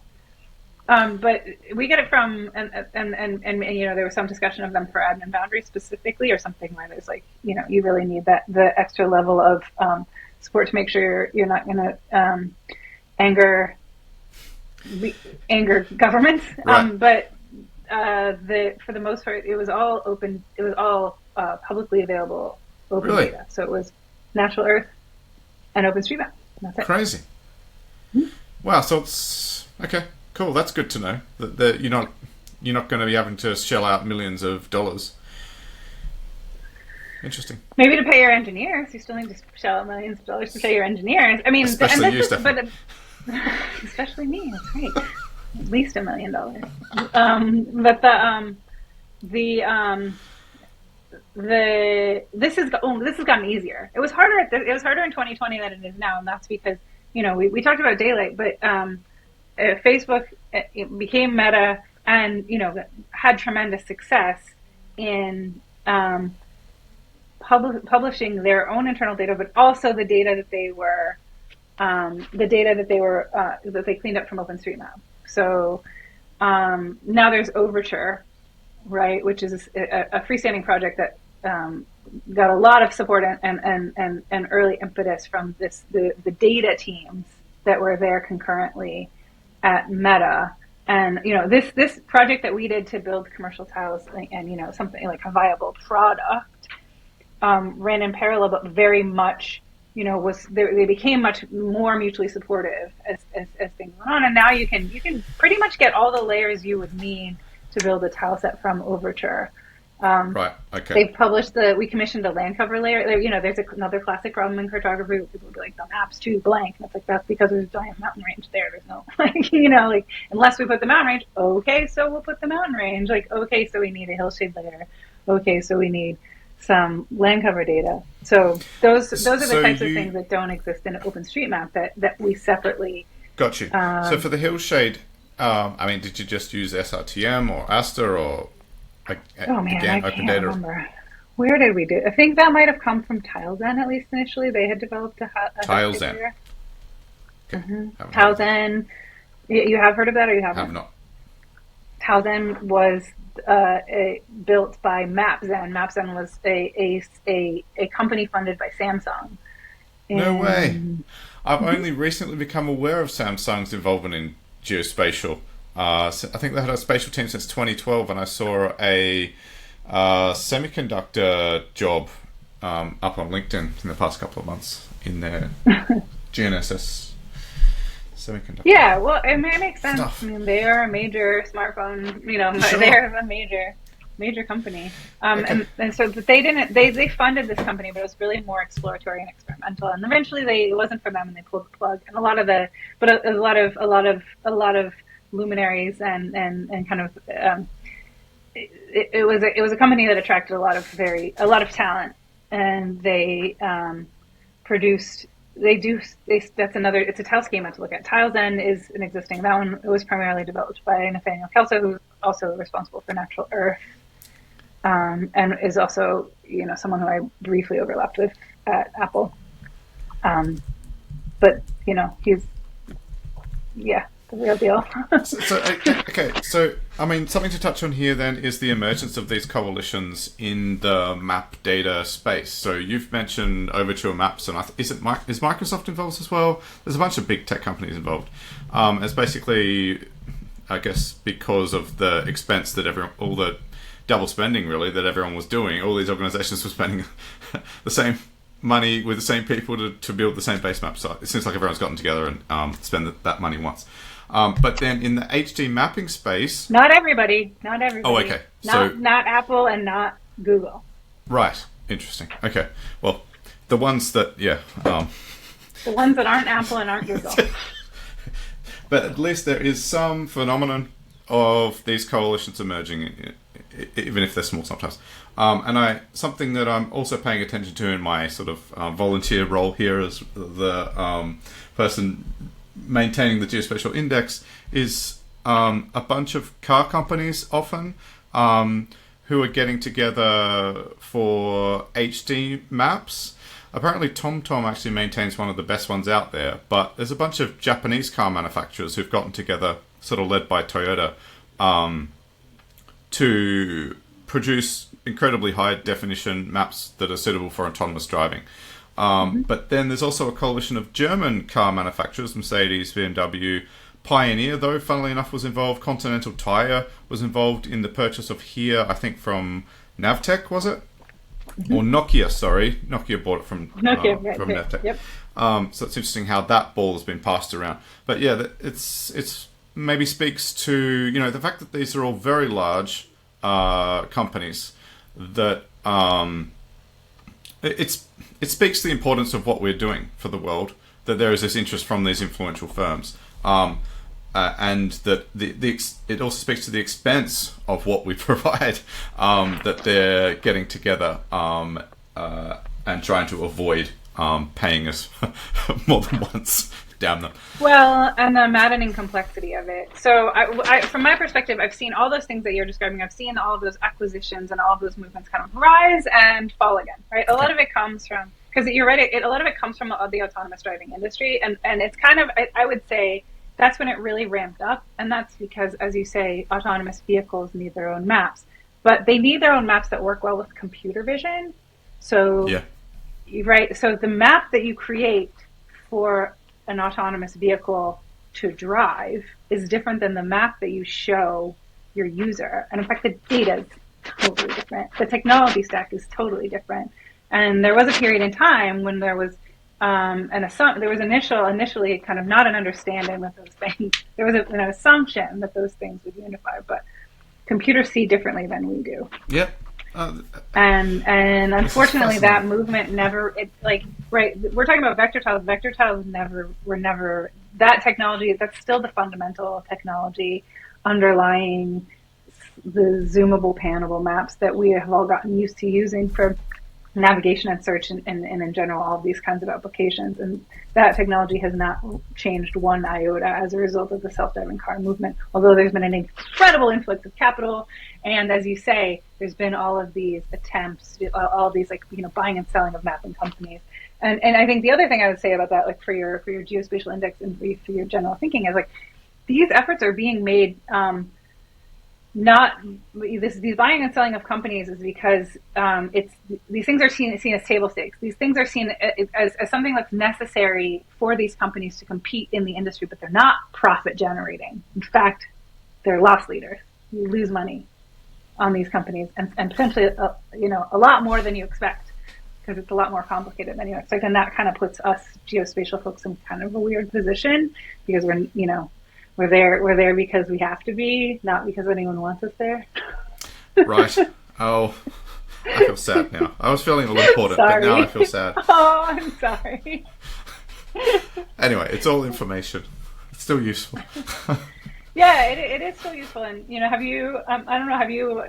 But we get it from, and you know, there was some discussion of them for admin boundaries specifically, or something where there's like, you know, you really need the extra level of support to make sure you're not going to anger governments. Right. But for the most part, it was all open. It was all publicly available open data. So it was Natural Earth and OpenStreetMap. That's it. Crazy. Mm-hmm. Wow. So it's okay. Cool. That's good to know that you're not going to be having to shell out millions of dollars. Interesting. Maybe to pay your engineers, you still need to shell out millions of dollars to pay your engineers. I mean, especially you, Stephanie. Especially me. That's right. At least $1 million. But this has gotten easier. It was harder in 2020 than it is now, and that's because, you know, we talked about daylight, but Facebook it became Meta, and, you know, had tremendous success in publishing their own internal data, but also the data that they were that they cleaned up from OpenStreetMap. So now there's Overture, right, which is a freestanding project that got a lot of support and early impetus from the data teams that were there concurrently at Meta, And this project that we did to build commercial tiles and something like a viable product ran in parallel, but very much they became much more mutually supportive as things went on. And now you can pretty much get all the layers you would need to build a tile set from Overture. Right. Okay. We commissioned a land cover layer. There's another classic problem in cartography where people will be like, the map's too blank. And it's like, that's because there's a giant mountain range there. There's no, unless we put the mountain range, okay, so we'll put the mountain range. Like, okay, so we need a hillshade layer. Okay, so we need some land cover data. So those are the types of things that don't exist in OpenStreetMap that we separately. Got you. So for the hillshade, did you just use SRTM or Aster or? I can't remember. Where did we do it? I think that might have come from TileZen, at least initially. They had developed a TileZen. Okay. TileZen. You have heard of that, or you haven't? I have not. TileZen was built by MapZen. MapZen was a company funded by Samsung. No way. I've only recently become aware of Samsung's involvement in geospatial. I think they had a spatial team since 2012, and I saw a semiconductor job up on LinkedIn in the past couple of months in their GNSS semiconductor. Yeah, well, it makes sense. Stuff. I mean, they are a major smartphone, sure. They're a major company. Okay. And so they funded this company, but it was really more exploratory and experimental. And eventually it wasn't for them, and they pulled the plug. And a lot of luminaries and kind of it was a company that attracted a lot of talent, and they produced it's a tile schema to look at. TileZen is an existing, that one was primarily developed by Nathaniel Kelso, who's also responsible for Natural Earth, and is also someone who I briefly overlapped with at Apple, but he's the real deal. So something to touch on here then is the emergence of these coalitions in the map data space. So you've mentioned Overture Maps, and is Microsoft involved as well? There's a bunch of big tech companies involved. It's basically, I guess, because of the expense that all the double spending really that everyone was doing. All these organizations were spending the same money with the same people to build the same base map site. It seems like everyone's gotten together and spend that money once. But then in the HD mapping space... Not everybody. Oh, okay. Not Apple and not Google. Right. Interesting. Okay. Well, the ones that... Yeah. The ones that aren't Apple and aren't Google. But at least there is some phenomenon of these coalitions emerging, even if they're small sometimes. And something that I'm also paying attention to in my sort of volunteer role here as the person maintaining the Geospatial Index is a bunch of car companies often who are getting together for HD maps. Apparently TomTom actually maintains one of the best ones out there, but there's a bunch of Japanese car manufacturers who've gotten together, sort of led by Toyota, to produce incredibly high definition maps that are suitable for autonomous driving. But then there's also a coalition of German car manufacturers, Mercedes, BMW, Pioneer, though, funnily enough, was involved. Continental Tire was involved in the purchase of here, I think from Navtech, was it? Or Nokia, sorry. Nokia bought it from Navtech. Yep. So it's interesting how that ball has been passed around. But yeah, it's maybe speaks to, the fact that these are all very large companies that... It speaks to the importance of what we're doing for the world, that there is this interest from these influential firms, and that it also speaks to the expense of what we provide, that they're getting together and trying to avoid paying us more than once. Damn them. Well, and the maddening complexity of it. So I, from my perspective, I've seen all those things that you're describing. I've seen all of those acquisitions and all of those movements kind of rise and fall again, right? A lot of it comes from, because you're right, a lot of it comes from the autonomous driving industry. And it's kind of, I would say, that's when it really ramped up. And that's because, as you say, autonomous vehicles need their own maps. But they need their own maps that work well with computer vision. So, right, so the map that you create for an autonomous vehicle to drive is different than the map that you show your user. And in fact, the data is totally different. The technology stack is totally different. And there was a period in time when there was initially kind of not an understanding that those things, there was an assumption that those things would unify, but computers see differently than we do. Yep. And unfortunately that movement never, we're talking about vector tiles. Vector tiles were never, that technology, that's still the fundamental technology underlying the zoomable, panable maps that we have all gotten used to using for navigation and search and in general, all of these kinds of applications. And that technology has not changed one iota as a result of the self-driving car movement, although there's been an incredible influx of capital. And as you say, there's been all of these attempts, all of these buying and selling of mapping companies. And I think the other thing I would say about that, for your geospatial index and for your general thinking is these efforts are being made, these buying and selling of companies is because these things are seen as table stakes. These things are seen as something that's necessary for these companies to compete in the industry, but they're not profit generating. In fact, they're loss leaders. You lose money on these companies and potentially a lot more than you expect, because it's a lot more complicated than you expect. And that kind of puts us geospatial folks in kind of a weird position, because we're there because we have to be, not because anyone wants us there. Right. Oh, I feel sad now. I was feeling a little important, but now I feel sad. Oh, I'm sorry. Anyway, it's all information. It's still useful. Yeah, it is still useful. And have you? I don't know. Have you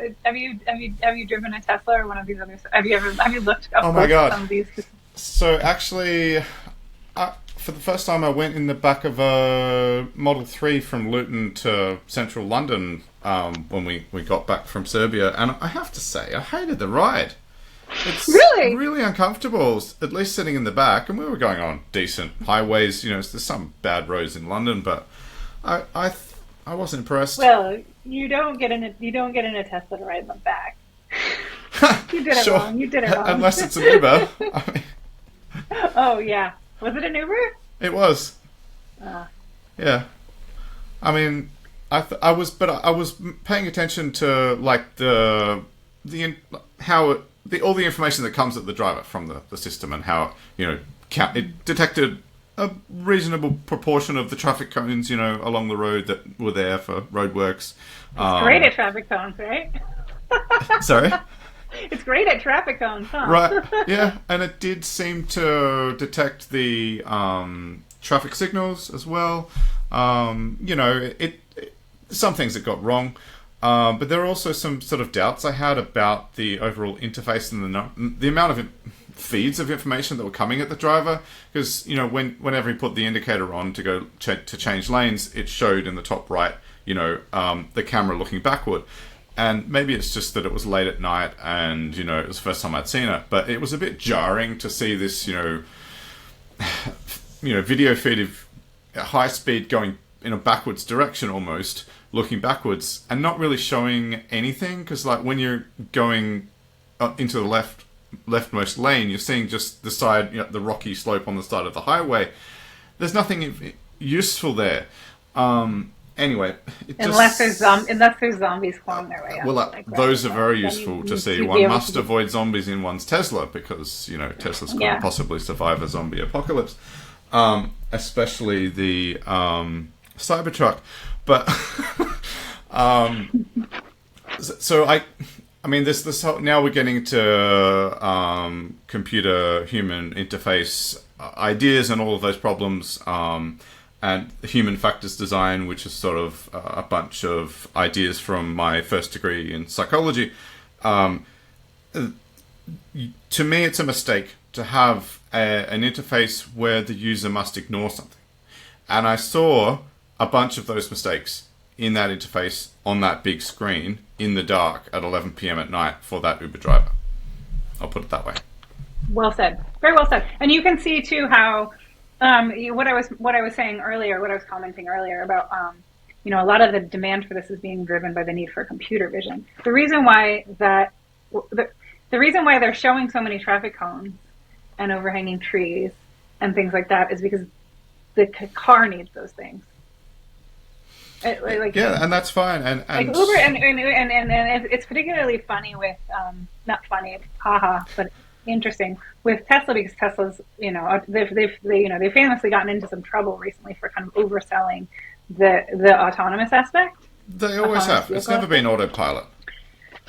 driven a Tesla or one of these others? Have you looked up some of these? So actually, for the first time, I went in the back of a Model 3 from Luton to central London when we got back from Serbia, and I have to say, I hated the ride. It's really uncomfortable, at least sitting in the back, and we were going on decent highways. There's some bad roads in London, but I wasn't impressed. Well, you don't get in a Tesla to ride in the back. You did it wrong. You did it wrong. Unless it's an Uber. Oh yeah. Was it an Uber? It was. Yeah. I mean, I was paying attention to all the information that comes at the driver from the system, and how it detected a reasonable proportion of the traffic cones along the road that were there for roadworks. It's great at traffic cones, right? Sorry. It's great at traffic cones, huh? Right, yeah, and it did seem to detect the traffic signals as well. Some things it got wrong, but there are also some sort of doubts I had about the overall interface and the amount of feeds of information that were coming at the driver. Because whenever he put the indicator on to go to change lanes, it showed in the top right, the camera looking backward. And maybe it's just that it was late at night and, it was the first time I'd seen it. But it was a bit jarring to see this, video feed of high speed going in a backwards direction almost, looking backwards and not really showing anything. Because when you're going into the leftmost lane, you're seeing just the side, the rocky slope on the side of the highway. There's nothing useful there. Anyway, unless there's zombies clawing their way up. Well, those are very useful to see. One must avoid zombies in one's Tesla, because Teslas couldn't possibly survive a zombie apocalypse, especially the Cybertruck. But so I mean, this whole, now we're getting to computer-human interface ideas and all of those problems. And human factors design, which is sort of a bunch of ideas from my first degree in psychology. To me, it's a mistake to have an interface where the user must ignore something. And I saw a bunch of those mistakes in that interface on that big screen in the dark at 11 p.m. at night for that Uber driver. I'll put it that way. Well said. Very well said. And you can see, too, how... what I was saying earlier, what I was commenting earlier about, a lot of the demand for this is being driven by the need for computer vision. The reason why they're showing so many traffic cones and overhanging trees and things like that is because the car needs those things. Yeah, and that's fine. And like Uber, and it's particularly funny with not funny, haha, but interesting with Tesla, because Tesla's, they've famously gotten into some trouble recently for kind of overselling the autonomous aspect. They always have. It's never been autopilot.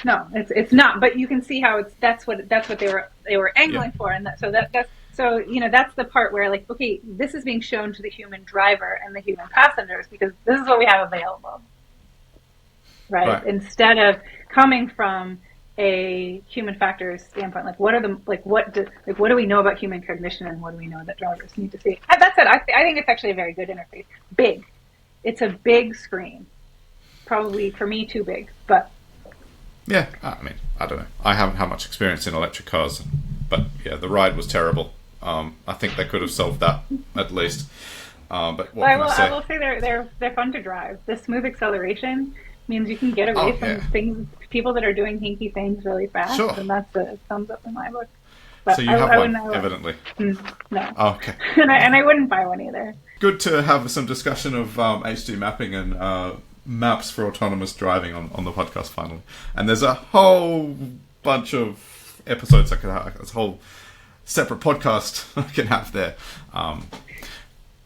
No, it's not. But you can see how that's what they were angling for, and that's the part where, like, okay, this is being shown to the human driver and the human passengers because this is what we have available, right? Instead of coming from a human factors standpoint, like what do we know about human cognition, and what do we know that drivers need to see? That said, I think it's actually a very good interface. Big, it's a big screen, probably for me too big, but yeah, I mean, I don't know. I haven't had much experience in electric cars, but yeah, the ride was terrible. I think they could have solved that at least. But what I will say they're fun to drive. The smooth acceleration means you can get away from people that are doing hinky things really fast, and that's a thumbs up in my book. But so you have one, evidently. No. Oh, okay. and I wouldn't buy one either. Good to have some discussion of HD mapping and maps for autonomous driving on the podcast finally. And there's a whole bunch of episodes I could have. There's a whole separate podcast I can have there.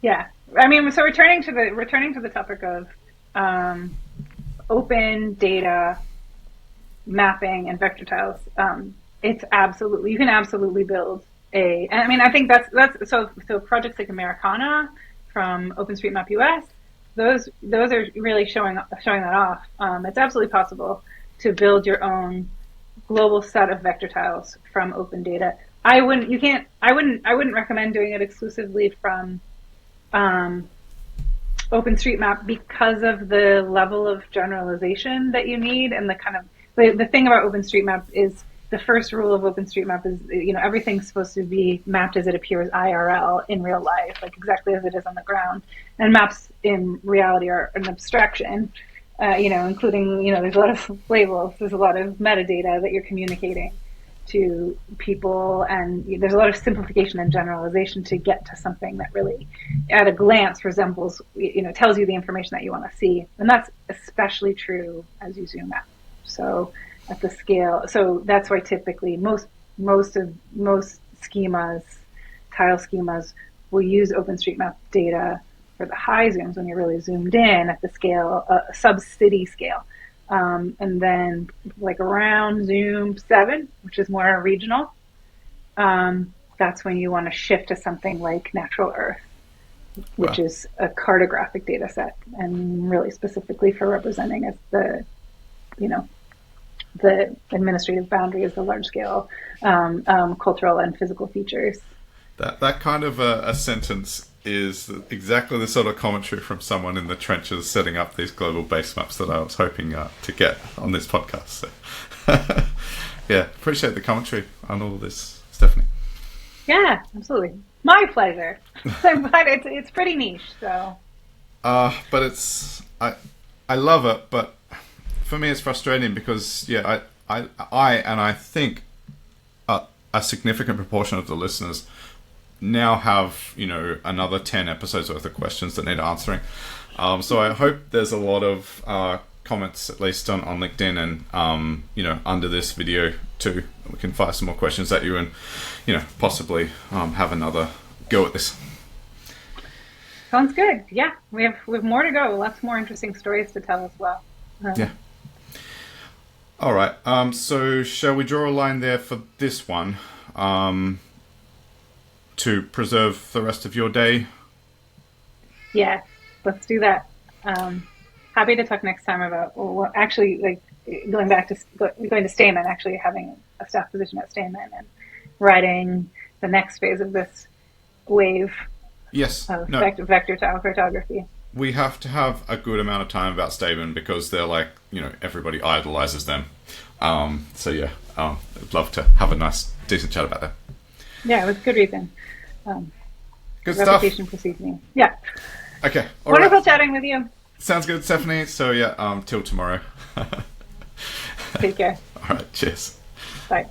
Yeah, I mean, so returning to the topic of open data mapping and vector tiles, you can absolutely build and I mean, I think that's so projects like Americana from OpenStreetMap US, those are really showing that off. It's absolutely possible to build your own global set of vector tiles from open data. I wouldn't recommend doing it exclusively from OpenStreetMap because of the level of generalization that you need, and the kind of the thing about OpenStreetMap is the first rule of OpenStreetMap is, everything's supposed to be mapped as it appears IRL in real life, like exactly as it is on the ground. And maps in reality are an abstraction, including, there's a lot of labels, there's a lot of metadata that you're communicating to people, and there's a lot of simplification and generalization to get to something that really, at a glance, resembles, tells you the information that you want to see. And that's especially true as you zoom out. So at the scale, so that's why typically most schemas, tile schemas, will use OpenStreetMap data for the high zooms when you're really zoomed in at the scale, sub-city scale. And then like around zoom 7, which is more regional, that's when you want to shift to something like natural earth, which is a cartographic data set, and really specifically for representing as the administrative boundaries, the large scale cultural and physical features. That kind of a sentence is exactly the sort of commentary from someone in the trenches setting up these global base maps that I was hoping to get on this podcast. So, yeah, appreciate the commentary on all of this, Stephanie. Yeah, absolutely. My pleasure. But it's pretty niche, so. But it's I love it, but for me it's frustrating because I think a significant proportion of the listeners now have another 10 episodes worth of questions that need answering. So I hope there's a lot of comments, at least on LinkedIn and under this video too. We can fire some more questions at you and possibly have another go at this. Sounds good. Yeah, we have more to go. Lots more interesting stories to tell as well. Yeah. All right. So shall we draw a line there for this one? To preserve the rest of your day? Yeah, let's do that. Happy to talk next time about actually going to Stamen, actually having a staff position at Stamen and writing the next phase of this wave. Yes. Of vector tile cartography. We have to have a good amount of time about Stamen because they're like, everybody idolizes them. So yeah, I'd love to have a nice, decent chat about that. Yeah, with good reason. Good reputation stuff. Precedes me. Yeah. Okay. Wonderful chatting with you. Sounds good, Stephanie. So yeah, till tomorrow. Take care. All right. Cheers. Bye.